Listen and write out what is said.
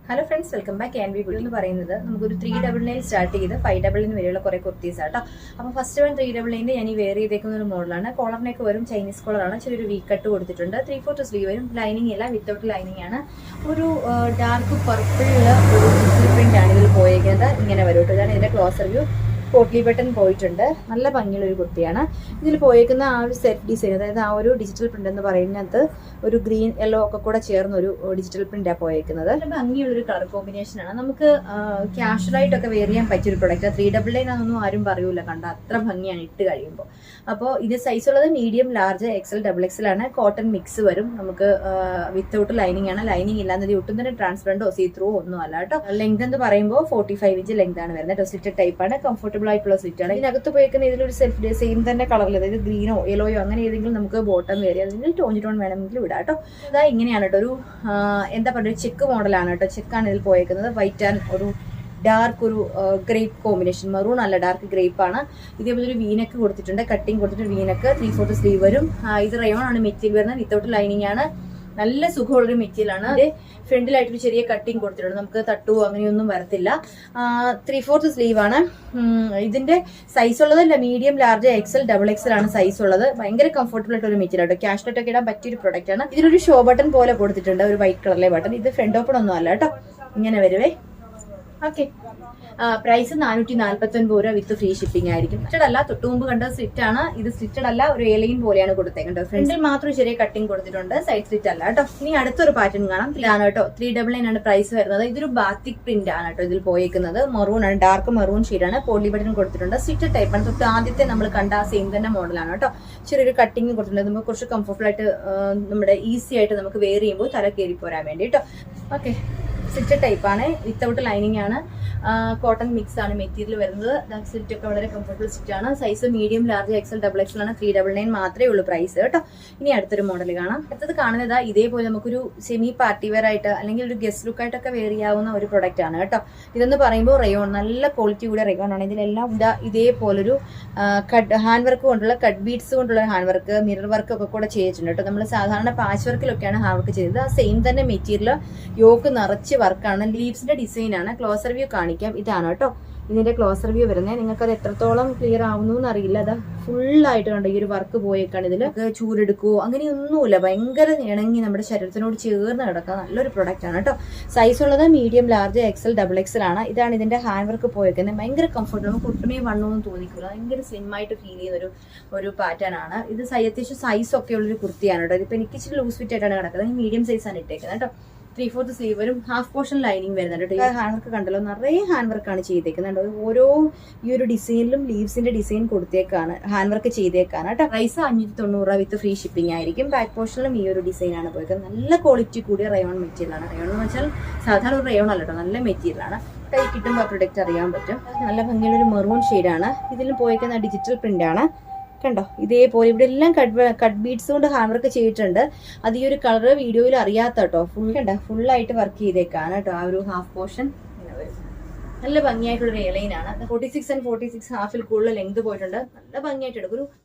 Hello friends, welcome back. Can be beauty എന്ന് പറയുന്നത് നമുക്കൊരു 399 സ്റ്റാർട്ട് ചെയ്ത് 599 വരെയുള്ള കുറേ കുർത്തീസ് ആട്ടോ. അപ്പോൾ ഫസ്റ്റ് വൺ 399 ഞാൻ ഈ വെയർ ചെയ്തേക്കുന്ന ഒരു മോഡലാണ്. കോളറിനൊക്കെ വരും ചൈനീസ് കോളറാണ്. ചെറിയൊരു വീ കട്ട് കൊടുത്തിട്ടുണ്ട്. 3/4 സ്ലീവ് വരും. ലൈനിങ് ഇല്ല, വിത്തൗട്ട് ലൈനിങ് ആണ്. ഒരു ഡാർക്ക് പർപ്പിളിലുള്ള ഒരു പ്രിന്റ് ആണ് ഇതിൽ പോയിരിക്കുന്നത്. ഇങ്ങനെ വരും കേട്ടോ. ഇതാണ് ഇതിന്റെ ക്ലോസർ വ്യൂ. പോട്ട്ലി ബട്ടൺ പോയിട്ടുണ്ട്. നല്ല ഭംഗിയുള്ള ഒരു കുർത്തിയാണ്. ഇതിൽ പോയേക്കുന്ന ആ ഒരു സെറ്റ് ഡിസൈൻ, അതായത് ആ ഒരു ഡിജിറ്റൽ പ്രിന്റ് എന്ന് പറയുന്നത് ഒരു ഗ്രീൻ യെല്ലോ ഒക്കെ കൂടെ ചേർന്ന ഒരു ഡിജിറ്റൽ പ്രിന്റാണ് പോയേക്കുന്നത്. ഭംഗിയുള്ളൊരു കളർ കോമ്പിനേഷൻ ആണ്. നമുക്ക് ക്യാഷ്വലായിട്ടൊക്കെ വെയർ ചെയ്യാൻ പറ്റിയൊരു പ്രൊഡക്റ്റ്. 399 ആണെന്നൊന്നും ആരും പറയൂല, കണ്ട അത്ര ഭംഗിയാണ് ഇട്ട് കഴിയുമ്പോൾ. അപ്പോൾ ഇത് സൈസ് ഉള്ളത് മീഡിയം, ലാർജ്, എക്സൽ, XXL ആണ്. കോട്ടൺ മിക്സ് വരും. നമുക്ക് വിത്തൗട്ട് ലൈനിങ് ആണ്. ലൈനിങ് ഇല്ലാന്നത് ഒട്ടും തന്നെ ട്രാൻസ്പെറന്റോ സീത്രോ ഒന്നും അല്ല കേട്ടോ. ലെങ്ത് എന്ന് പറയുമ്പോൾ 45 ഇഞ്ച് ലെങ്ത് ആണ് വരുന്നത്. സ്ലിറ്റഡ് ടൈപ്പ് ആണ്. കംഫർട്ടബിൾ ആയിട്ടുള്ള സ്ലിറ്റ് ആണ്. ഇതിനകത്ത് പോയിരിക്കുന്ന ഇതിലൊരു സെൽഫ് സെയിം തന്നെ കളറിൽ, അതായത് ഗ്രീനോ യെല്ലോയോ അങ്ങനെ ഏതെങ്കിലും നമുക്ക് ബോട്ടം വേരി അല്ലെങ്കിൽ ടോൺ വേണമെങ്കിൽ വിടാം കേട്ടോ. ഇതാ ഇങ്ങനെയാണ് കേട്ടോ. ഒരു എന്താ പറയുക, ചെക്ക് മോഡലാണ് കേട്ടോ. ചെക്കാണ് ഇതിൽ പോയേക്കുന്നത്. വൈറ്റ് ആൻഡ് ഒരു ഡാർക്ക് ഒരു ഗ്രേപ്പ് കോമ്പിനേഷൻ. മെറൂൺ അല്ല, ഡാർക്ക് ഗ്രേപ്പ് ആണ്. ഇതേപോലെ ഒരു വീനക്ക് കൊടുത്തിട്ടുണ്ട്. കട്ടിങ് കൊടുത്തിട്ട് വീനക്ക് 3/4 സ്ലീവ് വരും. ഇത് റയോൺ ആണ് മെറ്റീരിയൽ വരുന്നത്. വിത്തൗട്ട് ലൈനിങ് ആണ്. നല്ല സുഖമുള്ളൊരു മെറ്റീരിയൽ ആണ്. അത് ഫ്രണ്ടിലായിട്ടൊരു ചെറിയ കട്ടിങ് കൊടുത്തിട്ടുണ്ട്. നമുക്ക് തട്ടുവോ അങ്ങനെയൊന്നും വരത്തില്ല. 3/4 സ്ലീവ് ആണ്. ഇതിന്റെ സൈസ് ഉള്ളത് മീഡിയം, ലാർജ്, എക്സൽ, XXL ആണ് സൈസ് ഉള്ളത്. ഭയങ്കര കംഫർട്ടബിൾ ആയിട്ട് ഒരു മെറ്റീരിയൽ ആട്ടോ. ക്യാഷ്ലെറ്റ് ഒക്കെ ഇടാൻ പറ്റിയൊരു പ്രൊഡക്റ്റ് ആണ്. ഇതിലൊരു ഷോ ബട്ടൺ പോലെ കൊടുത്തിട്ടുണ്ട്, ഒരു വൈറ്റ് കളറിലെ ബട്ടൺ. ഇത് ഫ്രണ്ട് ഓപ്പൺ ഒന്നും അല്ല കേട്ടോ. ഇങ്ങനെ വരുവേ. ഓക്കെ, പ്രൈസ് 449 രൂപ വിത്ത് ഫ്രീ ഷിപ്പിംഗ് ആയിരിക്കും. സ്റ്റിറ്റഡ് അല്ല, തൊട്ട് മുമ്പ് കണ്ട സ്ലിറ്റ് ആണ്. ഇത് സ്റ്റിറ്റഡ് അല്ല, ഒരു എലൈൻ പോലെയാണ് കൊടുത്തേക്കുന്നത്. ഫ്രണ്ടിൽ മാത്രം ചെറിയ കട്ടിങ് കൊടുത്തിട്ടുണ്ട്, സൈഡ് സ്ലിറ്റ് അല്ല കേട്ടോ. ഇനി അടുത്തൊരു പാറ്റേൺ കാണാം. ഇതാണ് കേട്ടോ. 399 ആണ് പ്രൈസ് വരുന്നത്. ഇതൊരു ബാത്തിക് പ്രിന്റ് ആണ് കേട്ടോ ഇതിൽ പോയേക്കുന്നത്. മെറൂൺ ആണ്, ഡാർക്ക് മെറൂൺ ഷെയ്ഡാണ്. പോളി ബട്ടൺ കൊടുത്തിട്ടുണ്ട്. സ്റ്റിറ്റഡ് ടൈപ്പ് ആണ്. തൊട്ട് ആദ്യത്തെ നമ്മൾ കണ്ട ആ സെയിം തന്നെ മോഡലാണ് കേട്ടോ. ചെറിയൊരു കട്ടിങ് കൊടുത്തിട്ടുണ്ട്. നമുക്ക് കുറച്ച് കംഫർട്ടബിൾ ആയിട്ട് നമ്മുടെ ഈസി ആയിട്ട് നമുക്ക് വെയർ ചെയ്യുമ്പോൾ തല കയറി പോരാൻ വേണ്ടി കേട്ടോ. ഓക്കെ, സ്റ്റിച്ച് ടൈപ്പ് ആണ്. വിത്തൗട്ട് ലൈനിങ് ആണ്. കോട്ടൺ മിക്സ് ആണ് മെറ്റീരിയൽ വരുന്നത്. സ്ലിറ്റ് ഒക്കെ വളരെ കംഫർട്ടബിൾ സ്റ്റിച്ച് ആണ്. Size medium, large, XL, XXL ആണ്. 399 മാത്രമേ ഉള്ളൂ പ്രൈസ് കേട്ടോ. ഇനി അടുത്തൊരു മോഡൽ കാണാം. അടുത്തത് കാണുന്നത് ഇതേപോലെ നമുക്കൊരു സെമി പാർട്ടി വെയർ ആയിട്ട് അല്ലെങ്കിൽ ഒരു ഗസ്റ്റ് ലുക്ക് ആയിട്ടൊക്കെ വെയർ ചെയ്യാവുന്ന ഒരു പ്രൊഡക്റ്റ് ആണ് കേട്ടോ. ഇതെന്ന് പറയുമ്പോൾ റയോൺ, നല്ല ക്വാളിറ്റി കൂടെ റയോൺ ആണ്. ഇതിലെല്ലാം ഇതേപോലൊരു ഹാൻഡ് വർക്ക് കൊണ്ടുള്ള കട്ട് ബീഡ്സ് കൊണ്ടുള്ള ഹാൻഡ് വർക്ക്, മിറർ വർക്ക് ഒക്കെ കൂടെ ചെയ്തിട്ടുണ്ട് കേട്ടോ. നമ്മൾ സാധാരണ പാച്ച് വർക്കിലൊക്കെയാണ് ഹാൻഡ് വർക്ക് ചെയ്തത്. ആ സെയിം തന്നെ മെറ്റീരിയൽ യോക്ക് നിറച്ച് വർക്കാണ്. ലീവ്സിന്റെ ഡിസൈൻ ആണ്. ക്ലോസർ വ്യൂ കാണിക്കാം. ഇതാണ് കേട്ടോ ഇതിന്റെ ക്ലോസർ വ്യൂ വരുന്നത്. നിങ്ങൾക്ക് അത് എത്രത്തോളം ക്ലിയർ ആവുന്നു എന്നറിയില്ല. അത് ഫുള്ളായിട്ട് കണ്ടോ ഈ ഒരു വർക്ക് പോയേക്കാണ്. ഇതിൽ ചൂരെടുക്കുവോ അങ്ങനെയൊന്നുമില്ല. ഭയങ്കര ഇണങ്ങി നമ്മുടെ ശരീരത്തിനോട് ചേർന്ന് കിടക്കുക നല്ലൊരു പ്രൊഡക്റ്റ് ആണ് കേട്ടോ. സൈസ് ഉള്ളത് മീഡിയം, ലാർജ്, എക്സൽ, XXL ആണ്. ഇതാണ് ഇതിന്റെ ഹാൻഡ് വർക്ക് പോയേക്കുന്നത്. ഭയങ്കര കംഫർട്ട്, നമുക്ക് ഒട്ടുമേ വണ്ണമൊന്നും തോന്നിക്കില്ല. ഭയങ്കര സ്ലിം ആയിട്ട് ഫീൽ ചെയ്യുന്ന ഒരു പാറ്റേൺ ആണ് ഇത്. അത്യാവശ്യം സൈസ് ഒക്കെ ഉള്ളൊരു കുർത്തിയാണ് കേട്ടോ. ഇതിപ്പോ എനിക്ക് ഇച്ചിരി ലൂസ് ഫിറ്റ് ആയിട്ടാണ് കിടക്കുന്നത്. മീഡിയം സൈസ് ആണ് ഇട്ടേക്കുന്നത് കേട്ടോ. 3/4 സ്ലീവ് വരും. ഹാഫ് പോർഷൻ ലൈനിങ് വരുന്നുണ്ട് കേട്ടോ. ഹാൻഡ് വർക്ക് കണ്ടല്ലോ, നിറയെ ഹാൻഡ് വർക്കാണ് ചെയ്തേക്കുന്നത്. ഓരോ ഈ ഒരു ഡിസൈനിലും ലീവ്സിന്റെ ഡിസൈൻ കൊടുത്തേക്കാണ്, ഹാൻഡ് വർക്ക് ചെയ്തേക്കാണ് കേട്ടോ. പ്രൈസ് 590 രൂപ വിത്ത് ഫ്രീ ഷിപ്പിംഗ് ആയിരിക്കും. ബാക്ക് പോർഷനിലും ഈ ഒരു ഡിസൈൻ ആണ് പോയേക്കുന്നത്. നല്ല ക്വാളിറ്റി കൂടിയ റയോൺ മെറ്റീരിയൽ ആണ്. റയോൺ എന്ന് വെച്ചാൽ സാധാരണ ഒരു റയോൺ അല്ല കേട്ടോ, നല്ല മെറ്റീരിയൽ ആണ്. കൈ കിട്ടുമ്പോൾ ആ പ്രൊഡക്റ്റ് അറിയാൻ പറ്റും. നല്ല ഭംഗിയുള്ള ഒരു മെറൂൺ ഷെയ്ഡാണ്. ഇതിൽ പോയേക്കുന്ന ഡിജിറ്റൽ പ്രിന്റ് ആണ് കണ്ടോ. ഇതേപോലെ ഇവിടെ എല്ലാം കട്ട് ബീഡ്സ് കൊണ്ട് ഹാൻഡ് വർക്ക് ചെയ്തിട്ടുണ്ട്. അത് ഈ ഒരു കളർ വീഡിയോയിൽ അറിയാത്ത കേട്ടോ. ഫുള്ളായിട്ട് വർക്ക് ചെയ്തേക്കാണ് കേട്ടോ. ആ ഒരു ഹാഫ് പോർഷൻ നല്ല ഭംഗിയായിട്ടുള്ള എയർലൈൻ ആണ്. 46 and 46 ഹാഫിൽ കൂടുതൽ ലെങ്ത് പോയിട്ടുണ്ട്. നല്ല ഭംഗിയായിട്ട് എടുക്കും. ഒരു